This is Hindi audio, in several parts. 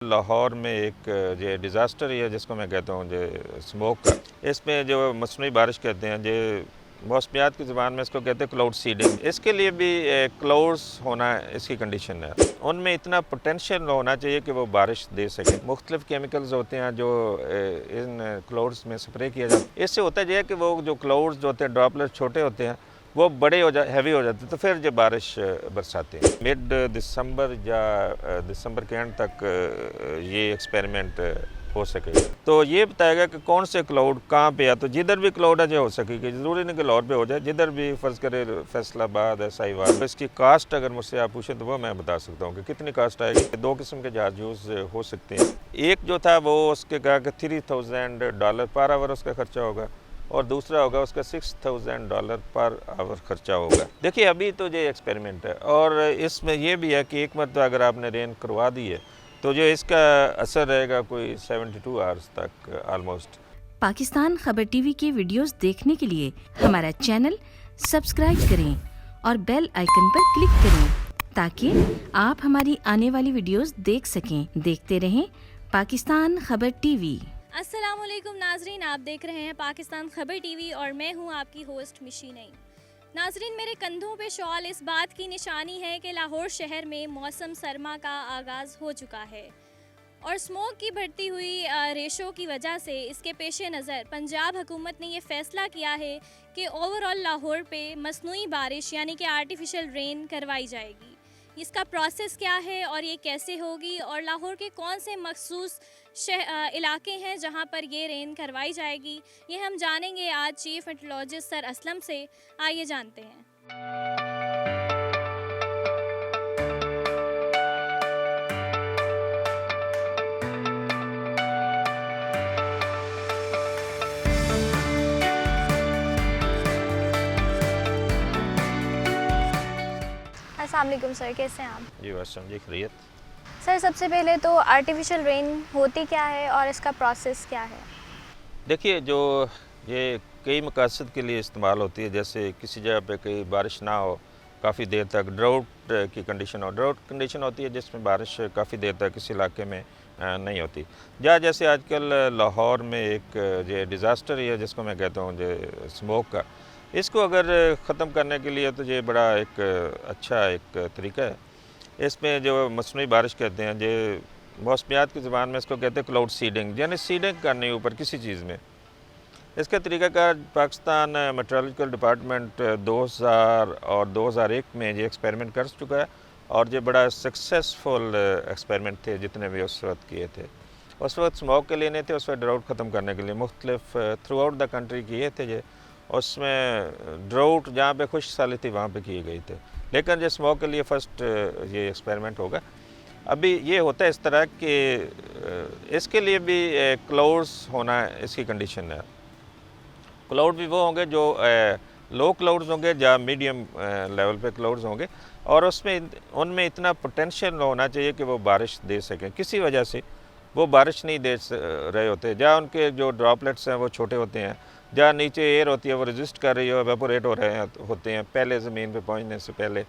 लाहौर में एक ये डिज़ास्टर ही है जिसको मैं कहता हूँ जो स्मोक का, इसमें जो मसनूई बारिश कहते हैं जो मौसमियात की ज़बान में इसको कहते हैं क्लाउड सीडिंग। इसके लिए भी क्लाउड्स होना इसकी कंडीशन है। उनमें इतना पोटेंशियल होना चाहिए कि वो बारिश दे सके। मुख्तलिफ केमिकल्स होते हैं जो इन क्लाउड्स में स्प्रे किया जाता है। इससे होता है कि वो जो क्लाउड्स जो होते हैं ड्रॉपलेट छोटे होते हैं वो बड़े हो हैवी हो जाते हैं, तो फिर जब बारिश बरसाते हैं। मिड दिसंबर या दिसंबर के एंड तक ये एक्सपेरिमेंट हो सकेगा। तो ये बताएगा कि कौन से क्लाउड कहाँ पे है। तो जिधर भी क्लाउड है जो हो सकेगी, ज़रूरी नहीं कि लाहौर पे हो जाए, जिधर भी फ़र्ज़ करे फैसलाबाद है, साहिवाल। तो इसकी कास्ट अगर मुझसे आप पूछें तो वो मैं बता सकता हूँ कि कितनी कास्ट आएगी। दो किस्म के जहाज यूज़ हो सकते हैं। एक जो था वो उसके कहा कि $3000 पर आवर उसका खर्चा होगा, और दूसरा होगा उसका $6000 पर आवर खर्चा होगा। देखिए अभी तो ये एक्सपेरिमेंट है, और इसमें यह भी है कि एक मरतबा अगर आपने रेन करवा दी है तो जो इसका असर रहेगा कोई 72 आवर्स तक ऑलमोस्ट। पाकिस्तान खबर टीवी के वीडियोस देखने के लिए हमारा चैनल सब्सक्राइब करें और बेल आइकन पर क्लिक करें ताकि आप हमारी आने वाली वीडियोस देख सकें। देखते रहें पाकिस्तान खबर टीवी। अस्सलामुअलैकुम नाजरीन, आप देख रहे हैं पाकिस्तान खबर टीवी और मैं हूं आपकी होस्ट मिशी नईम। नाजरीन, मेरे कंधों पे शॉल इस बात की निशानी है कि लाहौर शहर में मौसम सरमा का आगाज़ हो चुका है, और स्मोक की बढ़ती हुई रेशो की वजह से इसके पेश नज़र पंजाब हुकूमत ने ये फ़ैसला किया है कि ओवरऑल लाहौर पे मसनूई बारिश यानी कि आर्टिफिशियल रेन करवाई जाएगी। इसका प्रोसेस क्या है और ये कैसे होगी, और लाहौर के कौन से मखसूस इलाके हैं जहां पर ये रेन करवाई जाएगी, ये हम जानेंगे आज चीफ मेट्रोलॉजिस्ट सर असलम से। आइए जानते हैं। अस्सलाम वालेकुम सर, कैसे हैं आप? जी वसम जी, खैरियत। सर सबसे पहले तो आर्टिफिशियल रेन होती क्या है और इसका प्रोसेस क्या है? देखिए जो ये कई मकासद के लिए इस्तेमाल होती है, जैसे किसी जगह पे कहीं बारिश ना हो, काफ़ी देर तक ड्राउट की कंडीशन हो। ड्राउट कंडीशन होती है जिसमें बारिश काफ़ी देर तक किसी इलाके में नहीं होती। जैसे आजकल लाहौर में एक ये डिज़ास्टर ही है जिसको मैं कहता हूँ जो स्मोक का, इसको अगर ख़त्म करने के लिए तो ये बड़ा एक अच्छा एक तरीका है। इसमें जो मसनूई बारिश कहते हैं जो मौसमियात की ज़बान में इसको कहते हैं क्लाउड सीडिंग, यानी सीडिंग करनी ऊपर किसी चीज़ में। इसका तरीक़ाकार पाकिस्तान मेट्रोलॉजिकल डिपार्टमेंट 2000 और 2001 में ये एक्सपेरिमेंट कर चुका है, और ये बड़ा सक्सेसफुल एक्सपेरिमेंट थे जितने भी उस वक्त किए थे। उस वक्त स्मोक के लिए नहीं थे, उस वक्त ड्राउट ख़त्म करने के लिए मुख्तलिफ थ्रू आउट द कंट्री किए थे ये। उसमें ड्राउट जहाँ पे खुश साली थी वहाँ पे किए गए थे, लेकिन जो स्मोक के लिए फ़र्स्ट ये एक्सपेरिमेंट होगा। अभी ये होता है इस तरह कि इसके लिए भी क्लाउड्स होना इसकी कंडीशन है। क्लाउड भी वो होंगे जो लो क्लाउड्स होंगे या मीडियम लेवल पे क्लाउड्स होंगे, और उसमें उनमें इतना पोटेंशियल होना चाहिए कि वो बारिश दे सकें। किसी वजह से वो बारिश नहीं दे रहे होते, जहाँ उनके जो ड्रॉपलेट्स हैं वो छोटे होते हैं, जहाँ नीचे एयर होती है वो रेजिस्ट कर रही है, एवेपोरेट हो रहे होते हैं पहले ज़मीन पे पहुंचने से पहले।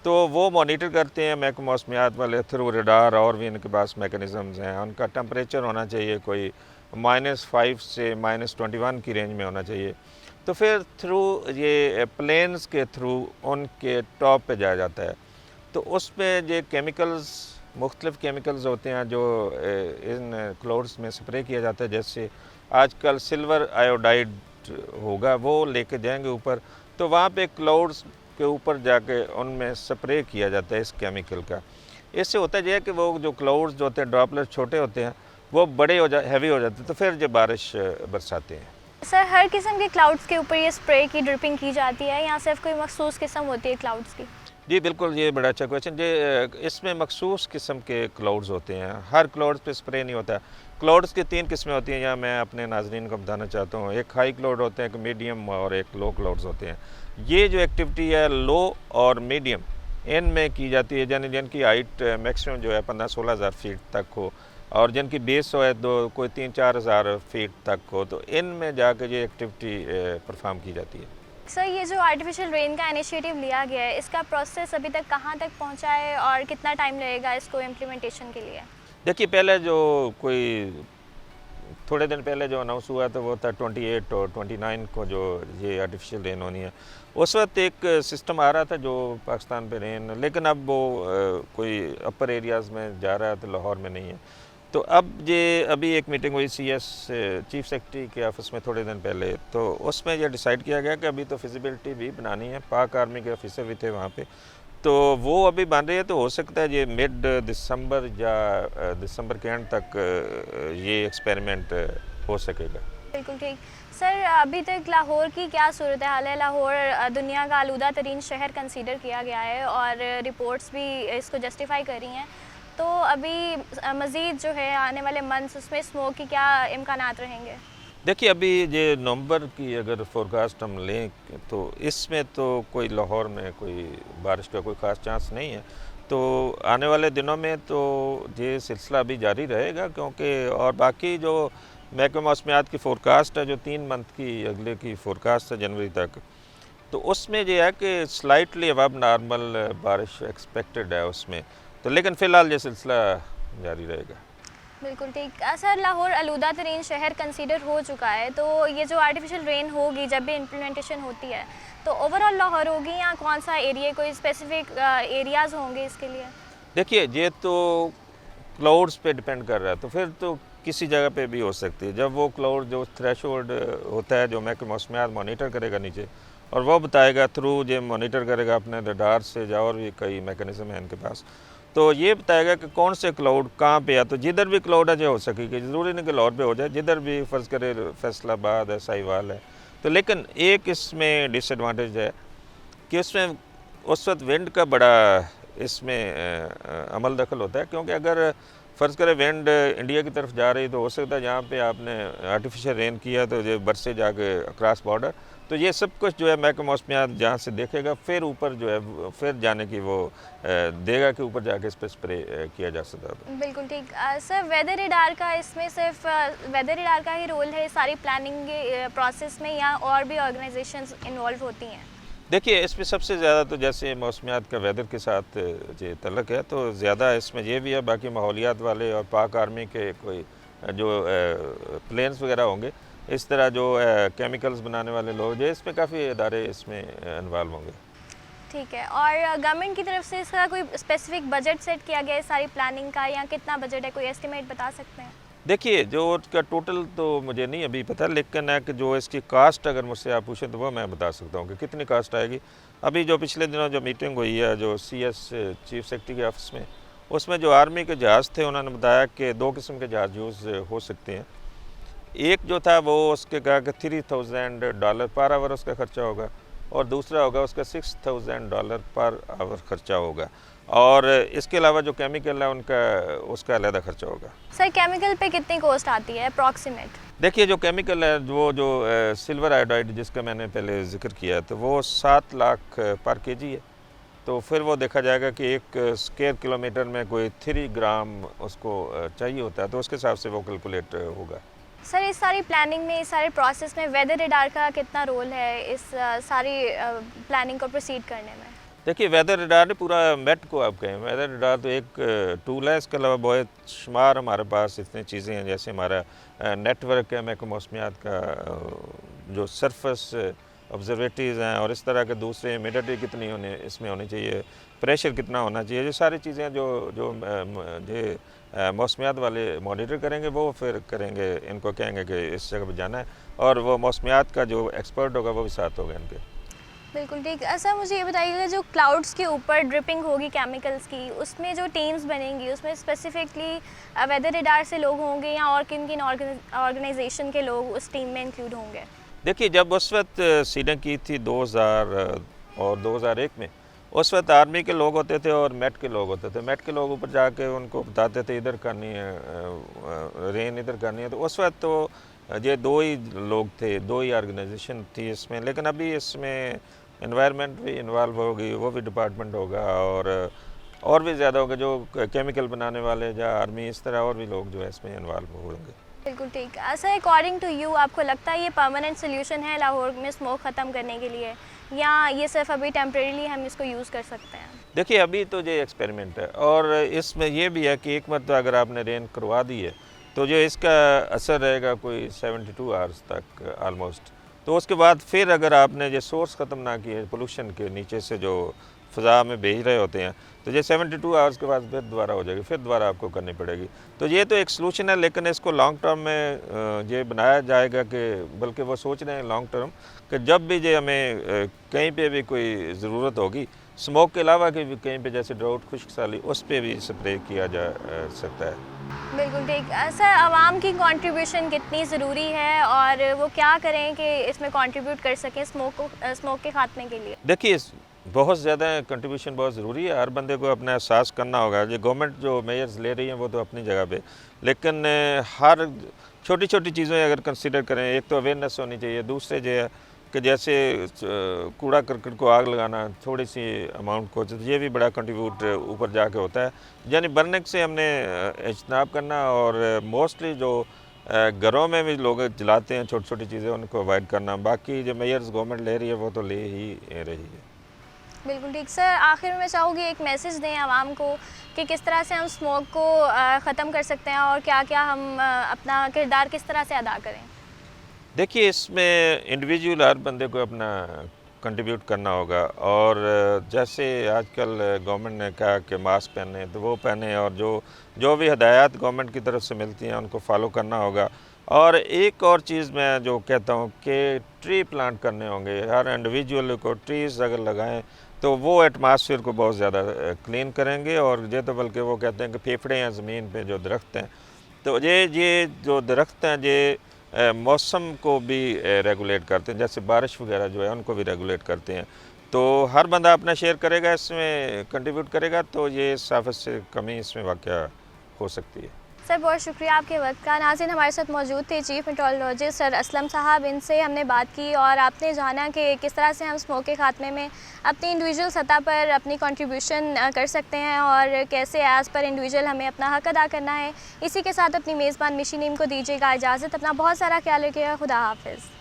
तो वो मॉनिटर करते हैं महकमा मौसमियात वाले थ्रू रडार, और भी इनके पास मैकेनिज़म्स हैं। उनका टेम्परेचर होना चाहिए कोई -5 से -21 की रेंज में होना चाहिए। तो फिर थ्रू ये प्लेन्स के थ्रू उनके टॉप पे जाया जाता है। तो उसमें ये केमिकल्स, मुख्तलिफ केमिकल्स होते हैं जो इन क्लाउड्स में स्प्रे किया जाता है। जैसे आजकल सिल्वर आयोडाइड होगा, वो लेके जाएंगे ऊपर, तो वहाँ पे क्लाउड्स के ऊपर जाके उनमें स्प्रे किया जाता है इस केमिकल का। इससे होता है कि वो जो क्लाउड्स जो होते हैं ड्रॉपलेट छोटे होते हैं वो बड़े हैवी हो जाते हैं, तो फिर जब बारिश बरसाते हैं। सर हर किस्म के क्लाउड्स के ऊपर ये स्प्रे की ड्रिपिंग की जाती है या सिर्फ कोई मखसूस किस्म होती है क्लाउड्स की? जी बिल्कुल, ये बड़ा अच्छा क्वेश्चन। ये इसमें मखसूस किस्म के क्लाउड्स होते हैं, हर क्लाउड्स पे स्प्रे नहीं होता। क्लाउड्स की 3 किस्में होती हैं, यहाँ मैं अपने नाजरीन को बताना चाहता हूँ। एक हाई क्लाउड होते हैं, एक मीडियम और एक लो क्लाउड्स होते हैं। ये जो एक्टिविटी है लो और मीडियम इनमें की जाती है, यानी जिनकी हाइट मैक्सिमम जो है 15-16 हज़ार फीट तक हो, और जिनकी बेस हो है कोई 3-4 हज़ार फीट तक हो, तो इनमें जाकर ये एक्टिविटी परफॉर्म की जाती है। सर ये जो आर्टिफिशियल रेन का इनिशिएटिव लिया गया है, इसका प्रोसेस अभी तक कहाँ तक पहुँचा है और कितना टाइम लगेगा इसको इम्प्लीमेंटेशन के लिए? देखिए पहले जो कोई थोड़े दिन पहले जो अनाउंस हुआ था वो था 28 और 29 को जो ये आर्टिफिशियल रेन होनी है। उस वक्त एक सिस्टम आ रहा था जो पाकिस्तान पे रेन, लेकिन अब वो कोई अपर एरियाज़ में जा रहा है तो लाहौर में नहीं है। तो अब ये अभी एक मीटिंग हुई CS चीफ सेक्रेटरी के ऑफिस में थोड़े दिन पहले, तो उसमें यह डिसाइड किया गया कि अभी तो फिजिबिलिटी भी बनानी है। पाक आर्मी के ऑफिसर भी थे वहाँ पे, तो वो अभी बन रही है। तो हो सकता है ये मिड दिसंबर या दिसंबर के एंड तक ये एक्सपेरिमेंट हो सकेगा। बिल्कुल ठीक। सर, अभी तक लाहौर की क्या सूरत हाल है? लाहौर दुनिया का आलूदा तरीन शहर कंसीडर किया गया है और रिपोर्ट्स भी इसको जस्टिफाई कर रही हैं। तो अभी मज़ीद जो है आने वाले मंथ्स उसमें स्मोक की क्या इम्कानात रहेंगे? देखिए अभी ये नवंबर की अगर फोरकास्ट हम लें तो इसमें तो कोई लाहौर में कोई बारिश का कोई ख़ास चांस नहीं है। तो आने वाले दिनों में तो ये सिलसिला अभी जारी रहेगा, क्योंकि और बाकी जो महकमा मौसमियात की फ़ोरकास्ट है जो 3 मंथ की अगले की फ़ोरकास्ट है जनवरी तक, तो उसमें ये है कि स्लाइटली अबव नॉर्मल बारिश एक्सपेक्टेड है उसमें। तो लेकिन फ़िलहाल ये सिलसिला जारी रहेगा। बिल्कुल ठीक। सर, लाहौर आलूदा तरीन शहर कंसीडर हो चुका है, तो ये जो आर्टिफिशियल रेन होगी जब भी इम्प्लीमेंटेशन होती है तो ओवरऑल लाहौर होगी या कौन सा एरिया, कोई स्पेसिफिक एरियाज़ होंगे इसके लिए? देखिए ये तो क्लाउड्स पे डिपेंड कर रहा है, तो फिर तो किसी जगह पे भी हो सकती है। जब वो क्लाउड जो थ्रेशोल्ड होता है जो महकमा मौसमियात मॉनिटर करेगा नीचे, और वो बताएगा थ्रू जो मॉनिटर करेगा अपने रडार से या और भी कई मैकेनिज्म है इनके पास, तो ये बताएगा कि कौन से क्लाउड कहाँ पे है। तो जिधर भी क्लाउड है जो हो सकेगी, ज़रूरी नहीं कि लाहौर पे हो जाए, जिधर भी फ़र्ज़ करे फैसलाबाद है, साहिवाल है। तो लेकिन एक इसमें डिसएडवांटेज है कि उसमें उस वक्त विंड का बड़ा इसमें अमल दखल होता है, क्योंकि अगर फ़र्ज़ करें विंड इंडिया की तरफ जा रही तो हो सकता है जहाँ पे आपने आर्टिफिशियल रेन किया तो ये बरसे जाके अक्रॉस बॉर्डर, तो ये सब कुछ जो है महकमा मौसमियात जहाँ से देखेगा फिर ऊपर जो है फिर जाने की वो देगा कि ऊपर जाके इस पर स्प्रे किया जा सकता है। बिल्कुल ठीक। सर, वेदर रडार का इसमें सिर्फ वेदर रडार का ही रोल है सारी प्लानिंग के प्रोसेस में, या और भी ऑर्गेनाइजेशंस इन्वॉल्व होती हैं? देखिए इसमें सबसे ज़्यादा तो जैसे मौसमियात का वेदर के साथ ये तल्लक है, तो ज़्यादा इसमें ये भी है। बाकी माहौलियात वाले और पाक आर्मी के कोई जो प्लेन्स वगैरह होंगे, इस तरह जो केमिकल्स बनाने वाले लोग, जो इसमें काफ़ी इदारे इसमें इन्वॉल्व होंगे। ठीक है। और गवर्नमेंट की तरफ से इसका कोई स्पेसिफिक बजट सेट किया गया है सारी प्लानिंग का, या कितना बजट है, कोई एस्टिमेट बता सकते हैं? देखिए जो उसका टोटल तो मुझे नहीं अभी पता, लेकिन है कि जो इसकी कास्ट अगर मुझसे आप पूछें तो वो मैं बता सकता हूँ कि कितनी कास्ट आएगी। अभी जो पिछले दिनों जो मीटिंग हुई है जो CS चीफ सेक्रेटरी के ऑफिस में, उसमें जो आर्मी के जहाज़ थे उन्होंने बताया कि 2 किस्म के जहाज़ यूज़ हो सकते हैं। एक जो था वो उसके कहा कि $3000 पर आवर उसका ख़र्चा होगा, और दूसरा होगा उसका $6000 पर आवर ख़र्चा होगा, और इसके अलावा जो केमिकल है उनका उसका अलग खर्चा होगा। सर, केमिकल पे कितनी कॉस्ट आती है अप्रॉक्सीमेट? देखिए जो केमिकल है वो जो सिल्वर आयोडाइड जिसका मैंने पहले जिक्र किया, तो वो 7 लाख पर kg है। तो फिर वो देखा जाएगा कि 1 स्क्वायर किलोमीटर में कोई 3 ग्राम उसको चाहिए होता है, तो उसके हिसाब से वो कैलकुलेट होगा। सर, इस सारी प्लानिंग में, इस सारे प्रोसेस में वेदर रडार का कितना रोल है इस सारी प्लानिंग को प्रोसीड करने में? देखिए वेदर रडार ने पूरा मेट को आप कहें, वेदर रडार तो एक टूल है। इसके अलावा बहुत शुमार हमारे पास इतनी चीज़ें हैं, जैसे हमारा नेटवर्क है महकमा मौसमियात का, जो सरफेस ऑब्जर्वेटरीज़ हैं, और इस तरह के दूसरे ह्यूमिडिटी कितनी इसमें होनी चाहिए, प्रेशर कितना होना चाहिए, ये सारी चीज़ें जो मौसमियात वाले मॉनिटर करेंगे, वो फिर करेंगे, इनको कहेंगे कि इस जगह पर जाना है, और वो मौसमियात का जो एक्सपर्ट होगा वो भी साथ होगा इनके। बिल्कुल ठीक। सर, मुझे ये बताइएगा जो क्लाउड्स के ऊपर ड्रिपिंग होगी केमिकल्स की, उसमें जो टीम्स बनेंगी उसमें स्पेसिफिकली वेदर रडार से लोग होंगे या और किन किन ऑर्गेनाइजेशन के लोग उस टीम में इंक्लूड होंगे? देखिए जब उस वक्त सीडें की थी 2000 और 2001 में, उस वक्त आर्मी के लोग होते थे और मेट के लोग होते थे। मेट के लोग ऊपर जाके उनको बताते थे इधर करनी है रेन, इधर करनी है। तो उस वक्त तो ये 2 ही लोग थे, 2 ही ऑर्गेनाइजेशन थी इसमें। लेकिन अभी इसमें एनवायरनमेंट भी इन्वॉल्व होगी, वो भी डिपार्टमेंट होगा, और भी ज़्यादा होगा जो केमिकल बनाने वाले या आर्मी, इस तरह और भी लोग जो है इसमें इन्वॉल्व होंगे। बिल्कुल ठीक। सर, अकॉर्डिंग टू यू आपको लगता है ये परमानेंट सोल्यूशन है लाहौर में स्मोक ख़त्म करने के लिए, या ये सिर्फ अभी टेम्परेरीली हम इसको यूज़ कर सकते हैं? देखिए अभी तो ये एक्सपेरिमेंट है और इसमें ये भी है कि एक मरतबा अगर आपने रेन करवा दी है तो जो इसका असर रहेगा कोई 72 आवर्स तक आलमोस्ट। तो उसके बाद फिर अगर आपने ये सोर्स ख़त्म ना किए पोल्यूशन के नीचे से जो फ़ज़ा में भेज रहे होते हैं तो ये 72 आवर्स के बाद फिर दोबारा हो जाएगी, फिर दोबारा आपको करनी पड़ेगी। तो ये तो एक सलूशन है, लेकिन इसको लॉन्ग टर्म में ये बनाया जाएगा कि बल्कि वो सोच रहे हैं लॉन्ग टर्म कि जब भी ये हमें कहीं पे भी कोई ज़रूरत होगी स्मोक के अलावा कि कहीं पे जैसे ड्राउट खुश्क साली उस पर भी स्प्रे किया जा सकता है। बिल्कुल ठीक। सर, आवाम की कंट्रीब्यूशन कितनी ज़रूरी है और वो क्या करें कि इसमें कंट्रीब्यूट कर सकें स्मोक के खात्मे के लिए? देखिए बहुत ज़्यादा कंट्रीब्यूशन बहुत ज़रूरी है, हर बंदे को अपना एहसास करना होगा। ये गवर्नमेंट जो मेजर्स ले रही हैं वो तो अपनी जगह पे, लेकिन हर छोटी छोटी चीज़ें अगर कंसिडर करें, एक तो अवेयरनेस होनी चाहिए, दूसरे जो है कि जैसे कूड़ा करकट को आग लगाना थोड़ी सी अमाउंट को, तो ये भी बड़ा कंट्रीब्यूट ऊपर जाके होता है। यानी बर्निंग से हमने इज्तनाब करना और मोस्टली जो घरों में भी लोग जलाते हैं छोटी छोटी चीज़ें उनको अवॉइड करना। बाकी जो मेजर्स गवर्नमेंट ले रही है वो तो ले ही रही है। बिल्कुल ठीक। सर, आखिर में मैं चाहूँगी एक मैसेज दें आवाम को कि किस तरह से हम स्मोक को ख़त्म कर सकते हैं और क्या क्या हम अपना किरदार किस तरह से अदा करें? देखिए इसमें इंडिविजुअल हर बंदे को अपना कंट्रीब्यूट करना होगा और जैसे आजकल गवर्नमेंट ने कहा कि मास्क पहने तो वो पहने और जो भी हदायत गवर्नमेंट की तरफ से मिलती हैं उनको फॉलो करना होगा। और एक और चीज़ मैं जो कहता हूँ कि ट्री प्लांट करने होंगे, हर इंडिविजुअल को ट्रीज़ अगर लगाएं तो वो एटमॉस्फेयर को बहुत ज़्यादा क्लीन करेंगे। और ये तो बल्कि वो कहते हैं कि फेफड़े हैं ज़मीन पे जो दरख्त हैं, तो ये जो दरख्त हैं ये मौसम को भी रेगुलेट करते हैं, जैसे बारिश वगैरह जो है उनको भी रेगुलेट करते हैं। तो हर बंदा अपना शेयर करेगा, इसमें कंट्रीब्यूट करेगा तो ये इस आफत से कमी इसमें वाक़या हो सकती है। सर, बहुत शुक्रिया आपके वक्त का। नाज़रीन, हमारे साथ मौजूद थे चीफ मेट्रोलॉजिस्ट सर असलम साहब। इनसे हमने बात की और आपने जाना कि किस तरह से हम स्मोक के खात्मे में अपनी इंडिविजुअल सतह पर अपनी कंट्रीब्यूशन कर सकते हैं और कैसे एज़ पर इंडिविजुअल हमें अपना हक अदा करना है। इसी के साथ अपनी मेज़बान मिशी नीम को दीजिएगा इजाज़त। अपना बहुत सारा ख्याल रखिएगा। खुदा हाफिज़।